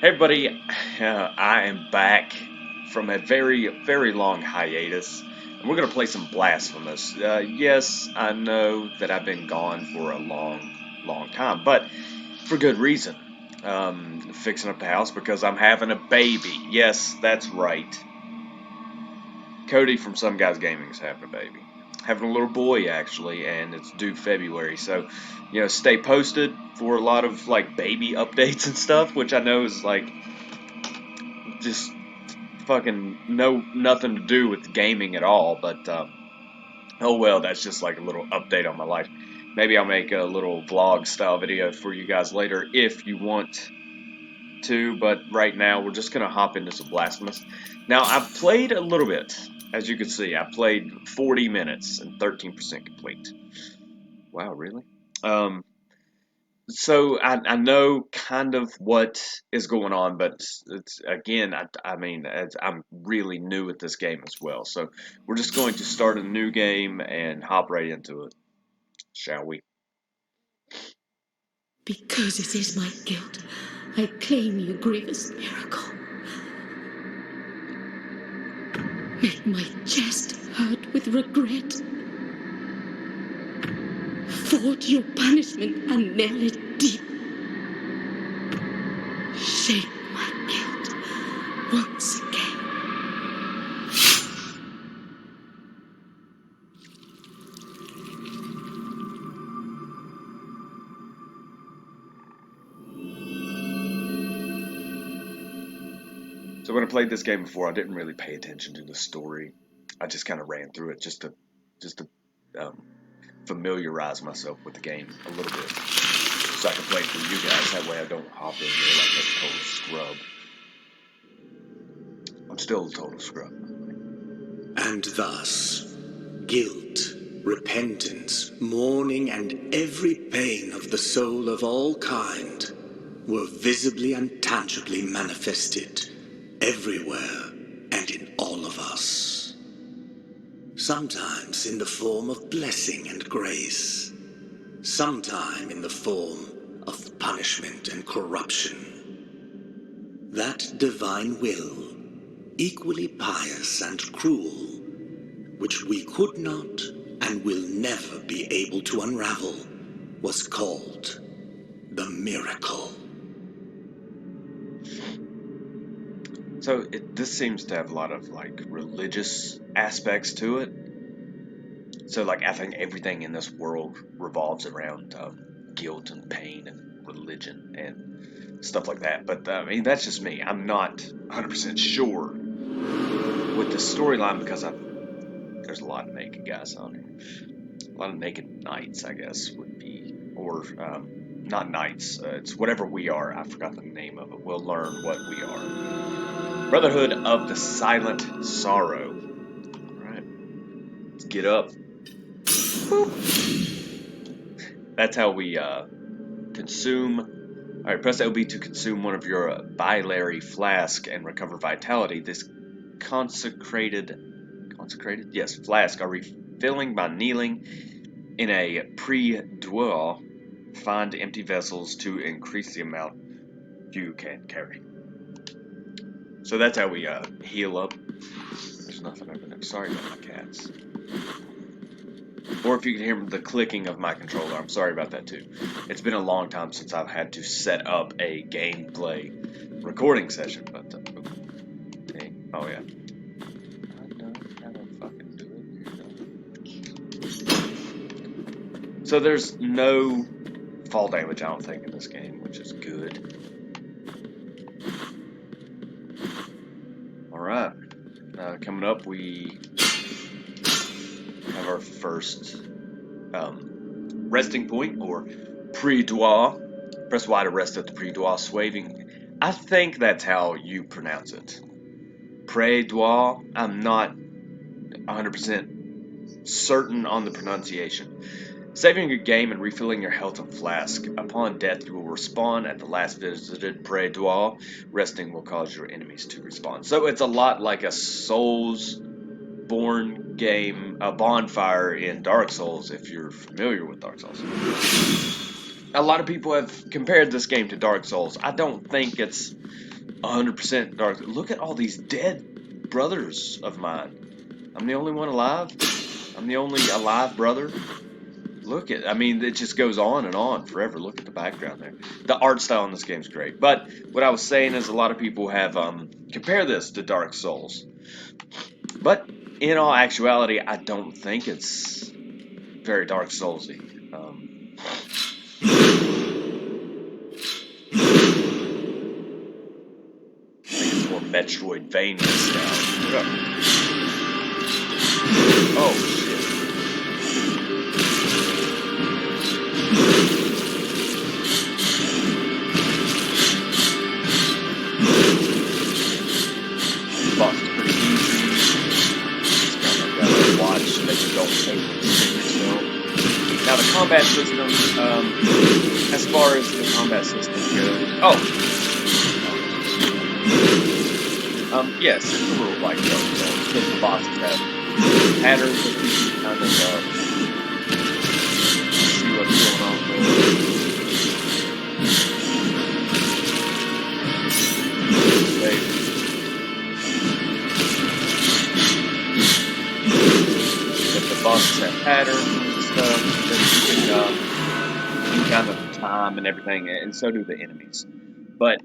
Hey everybody, I am back from a very long hiatus, and we're gonna play some Blasphemous. Yes, I know that I've been gone for a long time, but for good reason. Fixing up the house because I'm having a baby. Yes, that's right. Cody from Some Guys Gaming is having a baby. Having a little boy actually, and it's due February. So, stay posted for a lot of like baby updates and stuff, which I know is like just fucking nothing to do with gaming at all, but oh well, that's just like a little update on my life. Maybe I'll make a little vlog style video for you guys later if you want to, but right now we're just gonna hop into some Blasphemous. Now I've played a little bit, as you can see. I played 40 minutes and 13% complete. Wow, really? Um, so I know kind of what is going on, but it's again, I mean, I'm really new at this game as well. So we're just going to start a new game and hop right into it, shall we? Because it is my guilt, I claim you, grievous miracle. Make my chest hurt with regret. Forge your punishment and nail it deep. Shape my guilt once again. So when I played this game before, I didn't really pay attention to the story. I just kind of ran through it just to um, familiarize myself with the game a little bit, so I can play it for you guys. That way I don't hop in here like a total scrub. I'm still a total scrub. And thus, guilt, repentance, mourning, and every pain of the soul of all kind were visibly and tangibly manifested everywhere and in all of us. Sometimes in the form of blessing and grace, sometime in the form of punishment and corruption. That divine will, equally pious and cruel, which we could not and will never be able to unravel, was called the miracle. So this seems to have a lot of like religious aspects to it. So like I think everything in this world revolves around guilt and pain and religion and stuff like that. But I mean that's just me. I'm not 100% sure with the storyline because there's a lot of naked guys on here. A lot of naked knights, I guess, would be, or not knights. It's whatever we are. I forgot the name of it. We'll learn what we are. Brotherhood of the Silent Sorrow. All right, let's get up. Boop. That's how we consume. All right, press LB to consume one of your biliary flask and recover vitality. This consecrated, yes, flask are refilling by kneeling in a prie-dieu. Find empty vessels to increase the amount you can carry. So that's how we heal up. There's nothing over there. Sorry about my cats. Or if you can hear the clicking of my controller, I'm sorry about that too. It's been a long time since I've had to set up a gameplay recording session, but hey, oh yeah. I know how to fucking do it. So there's no fall damage, I don't think, in this game, which is good. Alright, coming up we have our first resting point, or prie-dieu. Press Y to rest at the prie-dieu, swaving. I think that's how you pronounce it. Prie-dieu. I'm not 100% certain on the pronunciation. Saving your game and refilling your health and flask. Upon death, you will respawn at the last visited prie-dieu. Resting will cause your enemies to respawn. So it's a lot like a Souls-born game, a bonfire in Dark Souls, if you're familiar with Dark Souls. A lot of people have compared this game to Dark Souls. I don't think it's 100% Dark. Look at all these dead brothers of mine. I'm the only one alive. I'm the only alive brother. Look at, I mean, it just goes on and on forever. Look at the background there. The art style in this game is great. But what I was saying is a lot of people have compared this to Dark Souls. But in all actuality, I don't think it's very Dark Soulsy. I think it's more metroid-vania style. Oh shit. The boss is pretty easy. Just kind of gotta watch that you don't overextend yourself. Now the combat system, as far as the combat system goes, yes, it's a little like Dark Souls, because the bosses have patterns that you can kind of see what's going on there. If the bosses have patterns and stuff, then you can kind of time and everything, and so do the enemies. But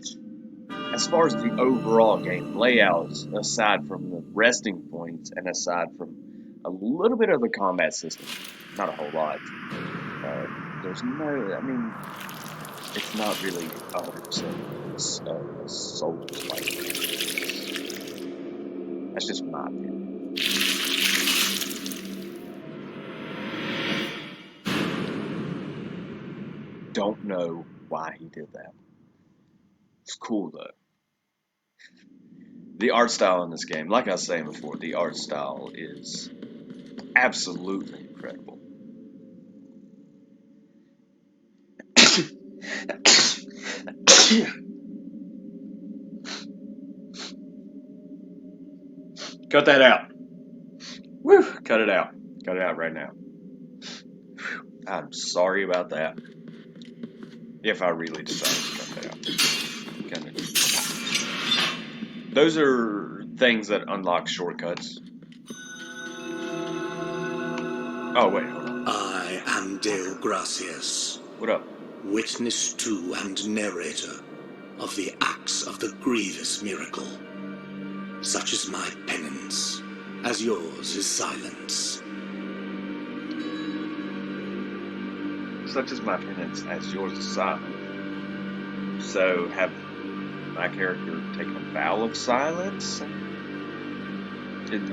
as far as the overall game layout, aside from the resting points and aside from a little bit of the combat system, not a whole lot, there's no, I mean, it's not really 100% Souls-like. That's just my opinion. Don't know why he did that. It's cool though. The art style in this game, like I was saying before, the art style is absolutely incredible. Cut that out. Woo! Cut it out. Cut it out right now. I'm sorry about that. If I really decide to cut that out. Those are things that unlock shortcuts. Oh, wait, hold on. I am Dale Gracias. What up? Witness to and narrator of the acts of the grievous miracle. Such is my penance, as yours is silence. Such is my penance, as yours is silent. So, have my character taken a vow of silence?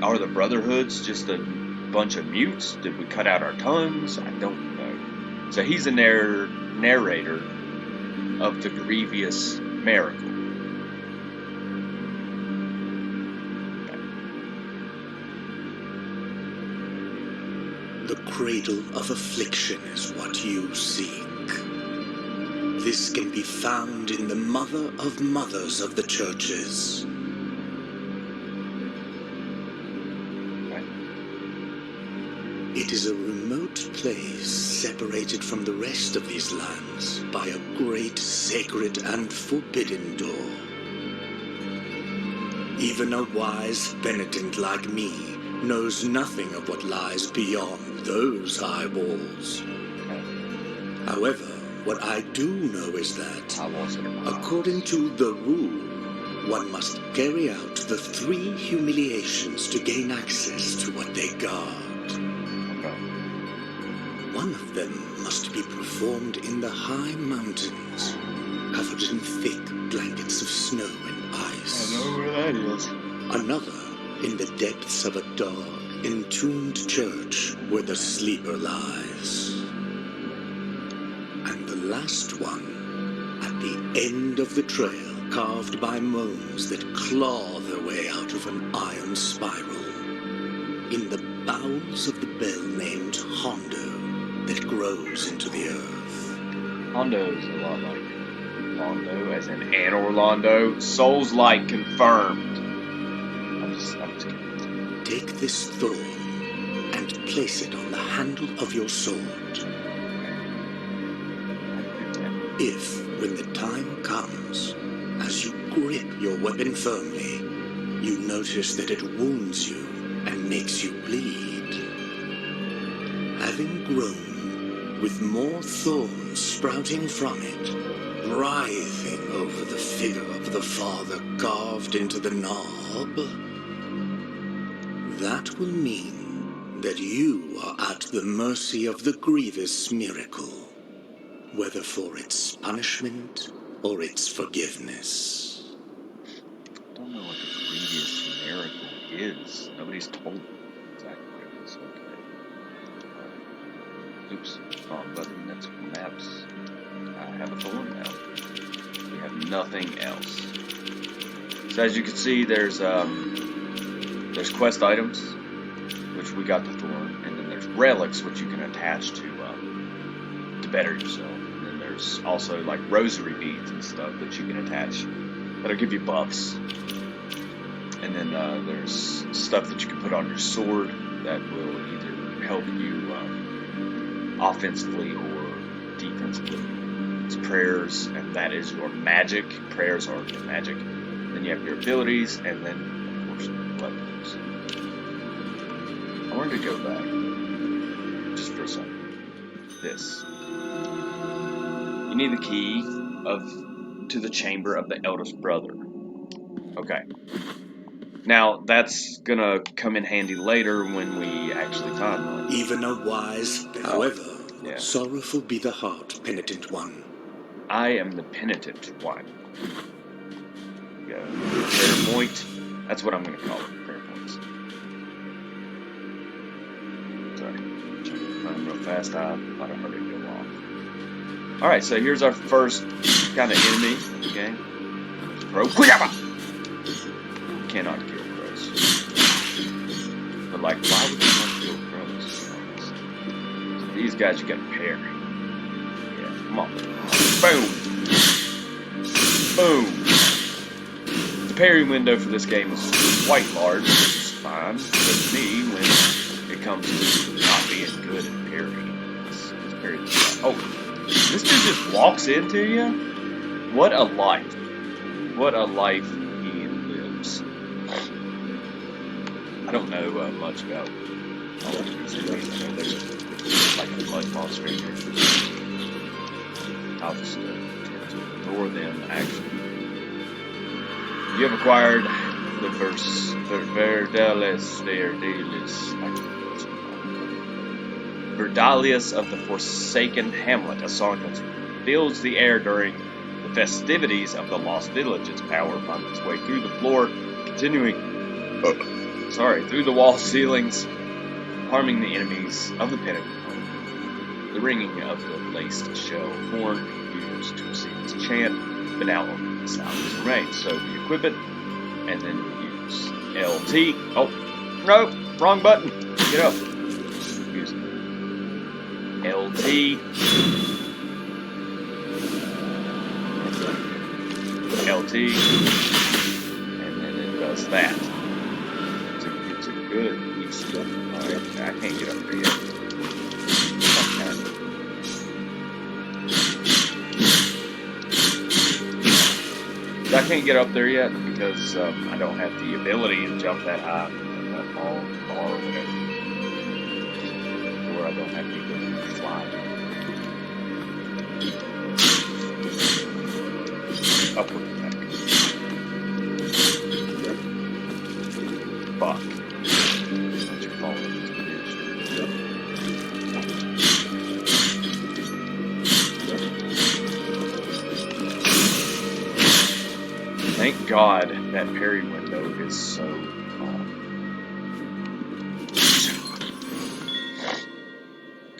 Are the Brotherhoods just a bunch of mutes? Did we cut out our tongues? I don't know. So he's a narrator of the grievous miracle. The cradle of affliction is what you seek. This can be found in the mother of mothers of the churches. It is a remote place separated from the rest of these lands by a great sacred and forbidden door. Even a wise penitent like me knows nothing of what lies beyond those high walls. However, what I do know is that, according to the rule, one must carry out the 3 humiliations to gain access to what they guard. One of them must be performed in the high mountains, covered in thick blankets of snow and ice. I know where that is. Another in the depths of a dark, entombed church where the sleeper lies. And the last one at the end of the trail, carved by moans that claw their way out of an iron spiral, in the bowels of the bell named Hondo that grows into the earth. Hondo is a lot like Londo, as in Anne Orlando. Souls-like confirmed. I'm just kidding. Take this thorn and place it on the handle of your sword. If, when the time comes, as you grip your weapon firmly, you notice that it wounds you and makes you bleed, having grown with more thorns sprouting from it, writhing over the figure of the Father carved into the knob, that will mean that you are at the mercy of the grievous miracle, whether for its punishment or its forgiveness. I don't know what the previous miracle is. Nobody's told me exactly what it is. Okay. Oops, wrong button. That's maps. I have a thorn now. We have nothing else. So as you can see, there's quest items, which we got the thorn, and then there's relics, which you can attach to better yourself. And then there's also like rosary beads and stuff that you can attach that'll give you buffs. And then there's stuff that you can put on your sword that will either help you offensively or defensively. It's prayers, and that is your magic. Prayers are your magic. Then you have your abilities, and then, of course, weapons. I wanted to go back, just for a second. This. You need the key to the chamber of the eldest brother. Okay. Now, that's gonna come in handy later when we actually time one. Even a wise, however, Yeah. sorrowful be the heart, penitent one. I am the penitent one. Yeah. Prayer point. That's what I'm gonna call it. Prayer points. Sorry. Running real fast. I thought I heard it go off. Alright, so here's our first kind of enemy in the game. Crow. You cannot kill crows. But like, why would you want to kill crows? So these guys you gotta parry. Yeah, come on. Boom! Boom! The parry window for this game is quite large, which is fine with me when it comes to not being good at parrying. It's very oh, this dude just walks into you? What a life. What a life he lives. I don't know much about all of these enemies. I know there's like a blood monster in here. I'll just attempt to ignore them, actually. You have acquired the Verdalius of the Forsaken Hamlet, a song that fills the air during the festivities of the Lost Village. Its power finds its way through the floor, continuing through the wall ceilings, harming the enemies of the penitent. The ringing of the laced shell horn used to receive its chant, but now only the sounds remain. So we equip it, and then we use LT. Oh, no, wrong button. Get up. Use LT. LT. And then it does that. It's a good piece of stuff. Alright, I can't get up there yet. I can't get up there yet because I don't have the ability to jump that high, that far, or whatever. Or I don't have the ability to fly. Upward attack. Fuck. What's your fault? Thank God that parry window is so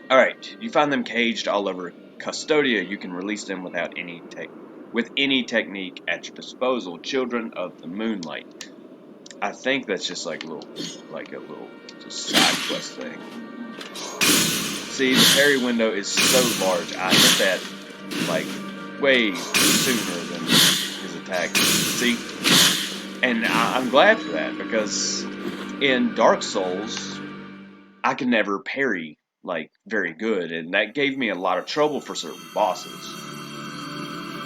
Alright, you find them caged all over Custodia. You can release them without with any technique at your disposal. Children of the Moonlight. I think that's just like a little just side quest thing. See, the parry window is so large. I hit that like way sooner than his attack. See? And I'm glad for that, because in Dark Souls, I can never parry like very good, and that gave me a lot of trouble for certain bosses.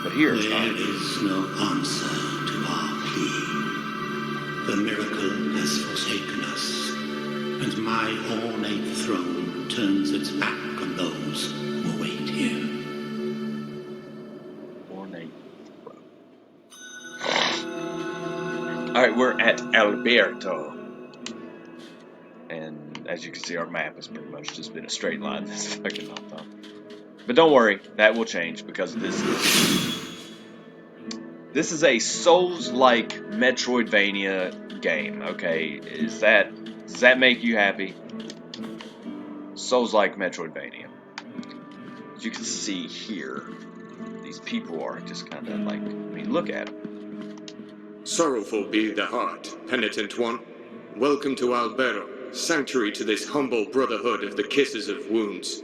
But here it's There not. is no answer to our plea. The miracle has forsaken us, and my ornate throne turns its back on those who wait here. Ornate. Alright, we're at Alberto. And as you can see, our map has pretty much just been a straight line this fucking whole time. But don't worry, that will change because this is a Souls-like metroid-vania game, okay? Does that make you happy? Souls-like metroid-vania. As you can see here, these people are just kind of like, I mean, look at them. Sorrowful be the heart, penitent one. Welcome to Alberto, sanctuary to this humble brotherhood of the kisses of wounds.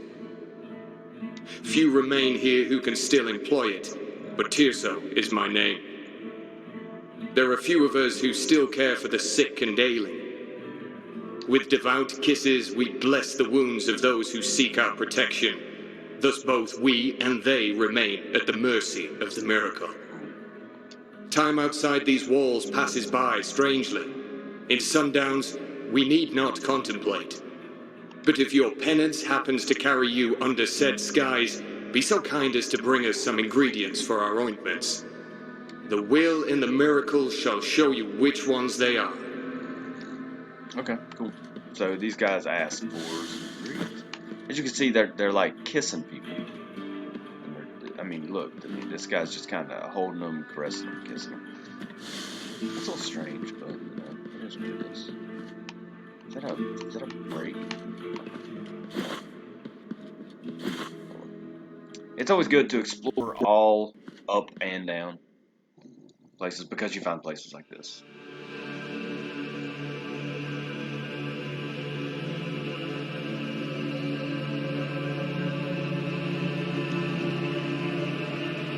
Few remain here who can still employ it, but Tirso is my name. There are few of us who still care for the sick and ailing. With devout kisses, we bless the wounds of those who seek our protection. Thus both we and they remain at the mercy of the miracle. Time outside these walls passes by strangely. In sundowns, we need not contemplate. But if your penance happens to carry you under said skies, be so kind as to bring us some ingredients for our ointments. The will in the miracle shall show you which ones they are. Okay, cool. So these guys ask for some ingredients. As you can see, they're like kissing people. And I mean, look, I mean, this guy's just kind of holding them, caressing them, kissing them. It's a little strange, but you know, it is what it is. Is that a break? It's always good to explore all up and down places because you find places like this.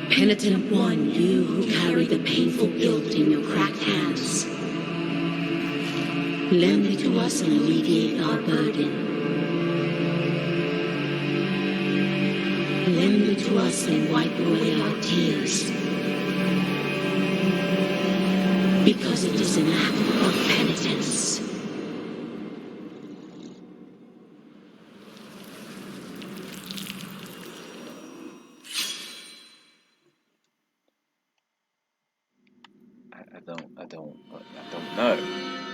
Penitent one, you who carry the painful guilt in your cracked hands, lend it to us and alleviate our burden. Lend it to us and wipe away our tears. Because it is an act of penitence. I don't know.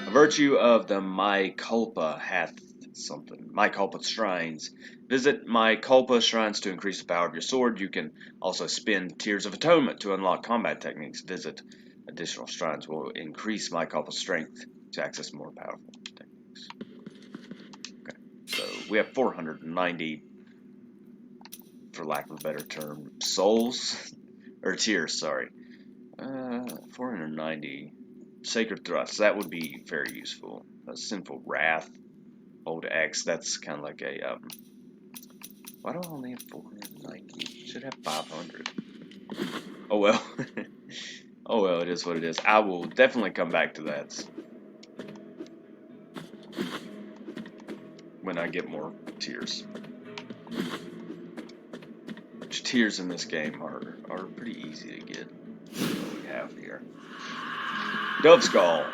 A virtue of the My Culpa hath something. My Culpa shrines. Visit My Culpa shrines to increase the power of your sword. You can also spend Tears of Atonement to unlock combat techniques. Visit additional shrines will increase My Culpa strength to access more powerful techniques. Okay, so we have 490, for lack of a better term, souls or tears. Sorry. 490 Sacred Thrust. That would be very useful. Sinful Wrath, Old X. That's kind of like a why do I only have 490? Should have 500. Oh well. Oh well. It is what it is. I will definitely come back to that when I get more tears. Which tears in this game are pretty easy to get. What we have here. Dove Skull.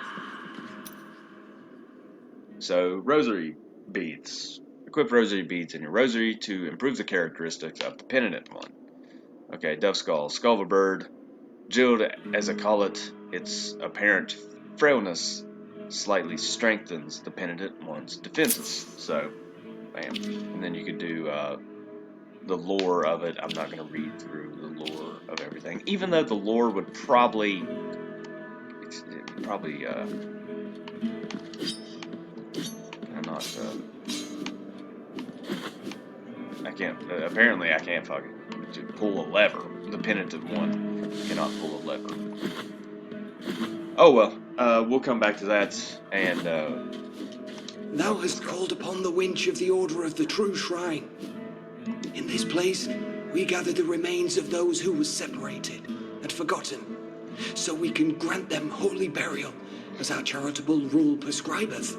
So, rosary beads. Equip rosary beads in your rosary to improve the characteristics of the penitent one. Okay, Dove Skull. Skull of a bird. Jeweled as a collet, its apparent frailness slightly strengthens the penitent one's defenses. So, bam. And then you could do the lore of it. I'm not going to read through the lore of everything, even though the lore would probably I can't. Apparently, I can't fucking pull a lever. The penitent one cannot pull a lever. Oh well. We'll come back to that. And thou hast called upon the winch of the Order of the True Shrine. In this place, we gather the remains of those who were separated and forgotten, so we can grant them holy burial, as our charitable rule prescribeth.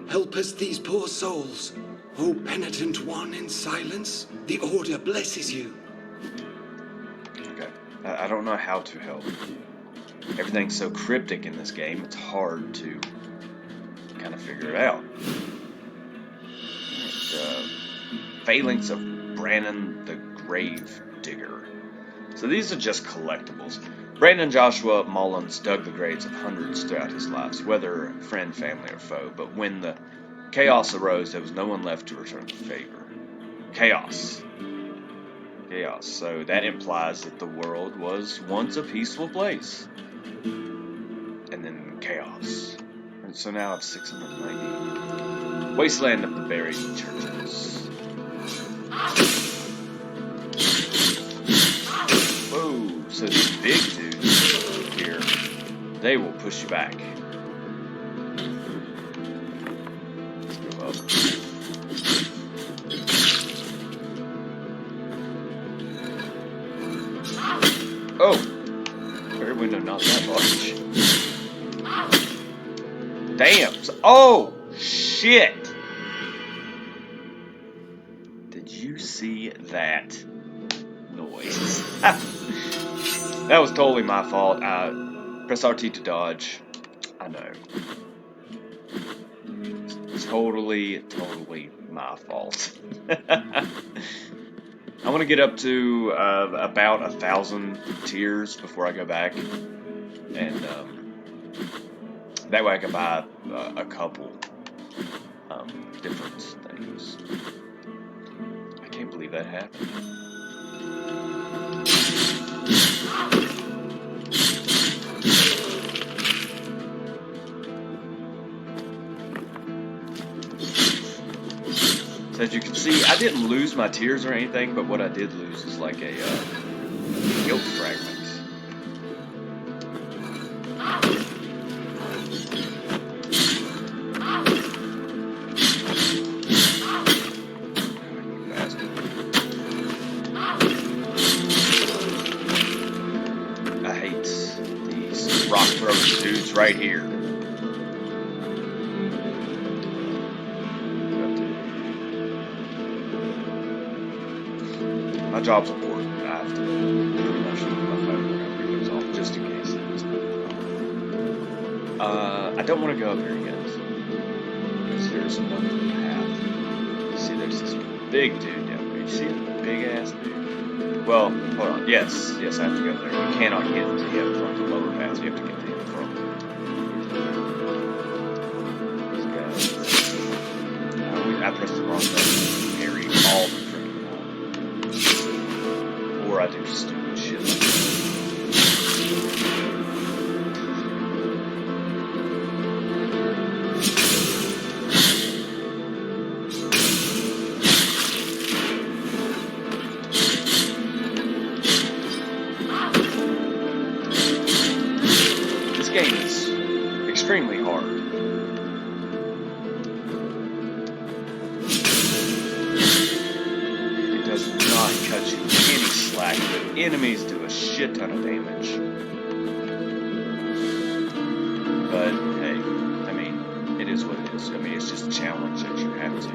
Help us these poor souls. O penitent one in silence, the Order blesses you. okay. I don't know how to help. Everything's so cryptic in this game, it's hard to kind of figure it out. Failings of Brandon the Grave Digger. So these are just collectibles. Brandon Joshua Mullins dug the graves of hundreds throughout his lives, whether friend, family, or foe. But when the chaos arose, there was no one left to return the favor. Chaos. Chaos. So that implies that the world was once a peaceful place. And then chaos. And so now I have 690. Wasteland of the Buried Churches. Whoa, so these big dudes here, they will push you back. Let's go up. Oh! Rear window not that large. Damn! Oh! Shit! Did you see that noise? That was totally my fault. Press RT to dodge. I know. Totally my fault. I want to get up to about 1,000 tiers before I go back, and that way I can buy a couple different things. I can't believe that happened. So as you can see, I didn't lose my tears or anything, but what I did lose is like a guilt fragment. I hate these rock throwing dudes right here. My job's important. I have to pretty much leave my phone whenever it goes off, just in case it is. I don't want to go up here yet, because there's another path. You see, there's this big dude down there. You see that big ass dude? Well, hold on. Yes, I have to go there. You cannot get to him from the lower paths. You have to get to him from these guys. I pressed the wrong button. Parry all the or I do stupid shit like that. This game is extremely hard. It does not cut you any slack, but enemies do a shit ton of damage. But hey, I mean, it is what it is. I mean, it's just a challenge that you have to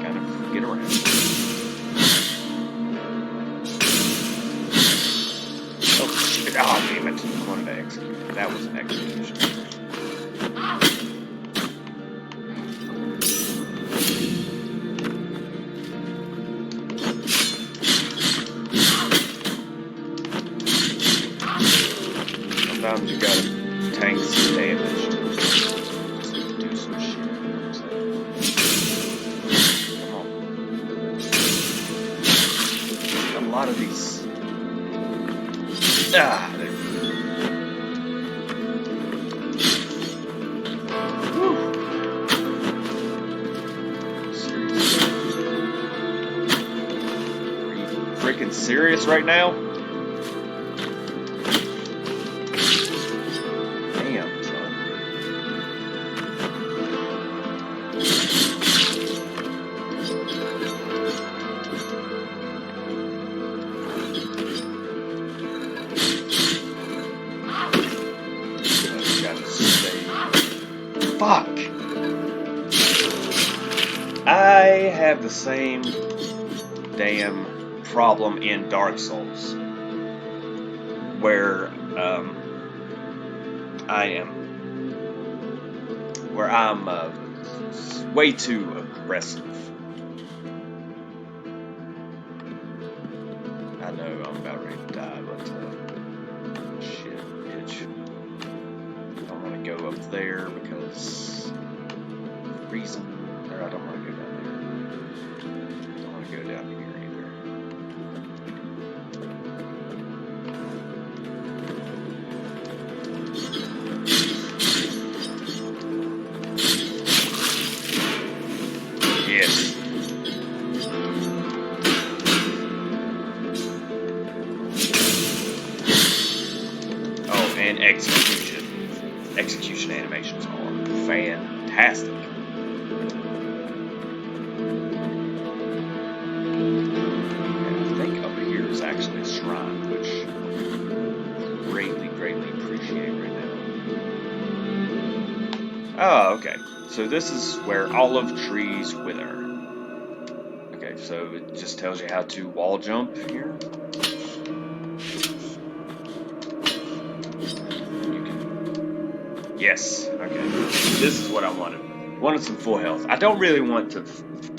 kind of get around. Oh shit! Oh damn it! I wanted to execute it. That was an execution. Sometimes you gotta tank some damage to do some shit. You know what I'm saying? Come on. A lot of these. There. Woo. Seriously. Are you freaking serious right now? Fuck! I have the same damn problem in Dark Souls. where I'm way too aggressive. I know I'm about ready to die, but shit, bitch. I don't want to go up there because reason. Or I don't want to go down there. I don't want to go down here either. Yes. Oh, and execution animations are fantastic. And I think up here is actually a shrine, which I greatly appreciate right now. Oh, okay. So this is where olive trees wither. Okay, so it just tells you how to wall jump here. Yes, okay. This is what I wanted. Wanted some full health. I don't really want to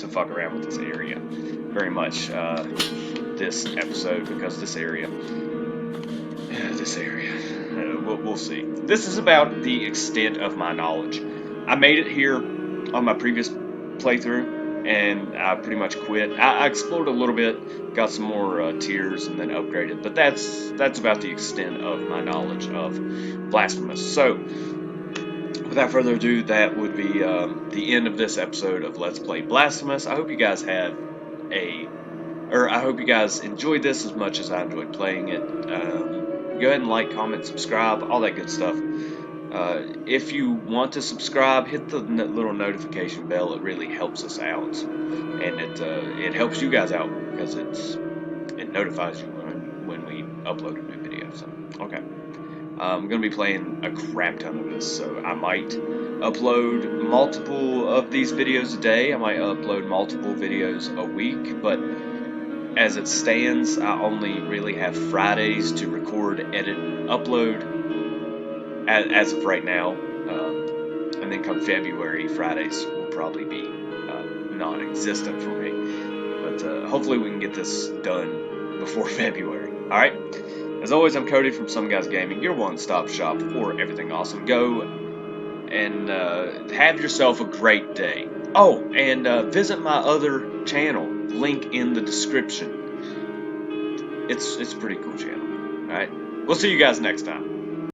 fuck around with this area very much this episode because this area, we'll see. This is about the extent of my knowledge. I made it here on my previous playthrough and I pretty much quit. I explored a little bit, got some more tiers and then upgraded, but that's about the extent of my knowledge of Blasphemous. So, without further ado, that would be the end of this episode of Let's Play Blasphemous. I hope you guys I hope you guys enjoyed this as much as I enjoyed playing it. Go ahead and like, comment, subscribe, all that good stuff. If you want to subscribe, hit the little notification bell. It really helps us out, and it helps you guys out because it notifies you when we upload a new video. So, okay. I'm going to be playing a crap ton of this, so I might upload multiple of these videos a day. I might upload multiple videos a week, but as it stands, I only really have Fridays to record, edit, upload as of right now. And then come February, Fridays will probably be non-existent for me. But hopefully we can get this done before February. Alright? As always, I'm Cody from Some Guys Gaming, your one-stop shop for everything awesome. Go and have yourself a great day. Oh, and visit my other channel, link in the description. It's a pretty cool channel. Alright? We'll see you guys next time.